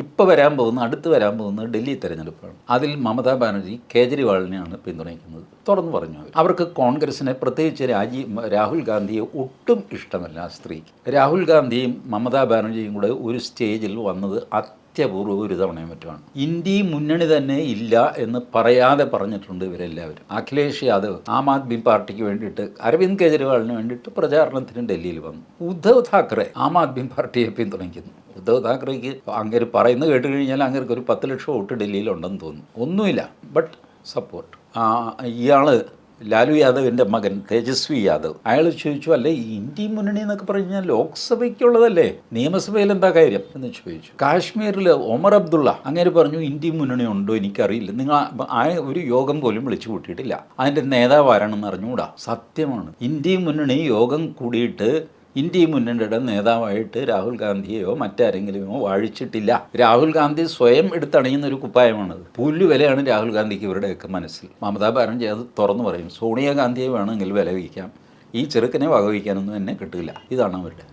ഇപ്പോൾ അടുത്ത് വരാൻ പോകുന്നത് ഡൽഹി തെരഞ്ഞെടുപ്പാണ്. അതിൽ മമതാ ബാനർജി കേജ്രിവാളിനെയാണ് പിന്തുണയ്ക്കുന്നത്. തുറന്നു പറഞ്ഞു അവർക്ക് കോൺഗ്രസിനെ, പ്രത്യേകിച്ച് രാഹുൽ ഗാന്ധിയെ ഒട്ടും ഇഷ്ടമല്ല ആ സ്ത്രീക്ക്. രാഹുൽ ഗാന്ധിയും മമതാ ബാനർജിയും കൂടെ ഒരു സ്റ്റേജിൽ വന്നത് അത്യപൂർവ്വം ഒരു തവണയും മറ്റുമാണ്. ഇന്ത്യ മുന്നണി തന്നെ ഇല്ല എന്ന് പറയാതെ പറഞ്ഞിട്ടുണ്ട് ഇവരെല്ലാവരും. അഖിലേഷ് യാദവ് ആം ആദ്മി പാർട്ടിക്ക് വേണ്ടിയിട്ട്, അരവിന്ദ് കെജ്രിവാളിന് വേണ്ടിയിട്ട് പ്രചാരണത്തിന് ഡൽഹിയിൽ വന്നു. ഉദ്ധവ് താക്കറെ ആം ആദ്മി പാർട്ടിയെ പിന്തുണയ്ക്കുന്നു. ഉദ്ധവ് താക്കറേക്ക് അങ്ങേര് പറയുന്നത് കേട്ട് കഴിഞ്ഞാൽ അങ്ങേർക്ക് ഒരു 10 ലക്ഷം വോട്ട് ഡൽഹിയിലുണ്ടെന്ന് തോന്നുന്നു. ഒന്നുമില്ല, ബട്ട് സപ്പോർട്ട്. ഇയാൾ ലാലു യാദവിൻ്റെ മകൻ തേജസ്വി യാദവ്, അയാൾ ചോദിച്ചു, അല്ലേ ഈ ഇന്ത്യ മുന്നണി എന്നൊക്കെ പറഞ്ഞാൽ ലോക്സഭയ്ക്കുള്ളതല്ലേ, നിയമസഭയിൽ എന്താ കാര്യം എന്ന് ചോദിച്ചു. കാശ്മീരിൽ ഒമർ അബ്ദുള്ള അങ്ങേര് പറഞ്ഞു, ഇന്ത്യ മുന്നണി ഉണ്ടോ എനിക്കറിയില്ല, നിങ്ങൾ ആ ഒരു യോഗം പോലും വിളിച്ചു കൂട്ടിയിട്ടില്ല, അതിൻ്റെ നേതാവ് ആരാണെന്ന് അറിഞ്ഞുകൂടാ. സത്യമാണ്, ഇന്ത്യ മുന്നണി യോഗം കൂടിയിട്ട് ഇന്ത്യ മുന്നണിയുടെ നേതാവായിട്ട് രാഹുൽ ഗാന്ധിയെയോ മറ്റാരെങ്കിലുമോ വാഴിച്ചിട്ടില്ല. രാഹുൽ ഗാന്ധി സ്വയം എടുത്തണിയുന്ന ഒരു കുപ്പായമാണത്. പുല്ലുവിലയാണ് രാഹുൽ ഗാന്ധിക്ക് ഇവരുടെയൊക്കെ മനസ്സിൽ. മമതാ ബാനർജി അത് തുറന്നു പറയും. സോണിയാഗാന്ധിയെ വേണമെങ്കിൽ വില വയ്ക്കാം, ഈ ചെറുക്കനെ വകവയ്ക്കാനൊന്നും എന്നെ കിട്ടില്ല. ഇതാണ് അവരുടെ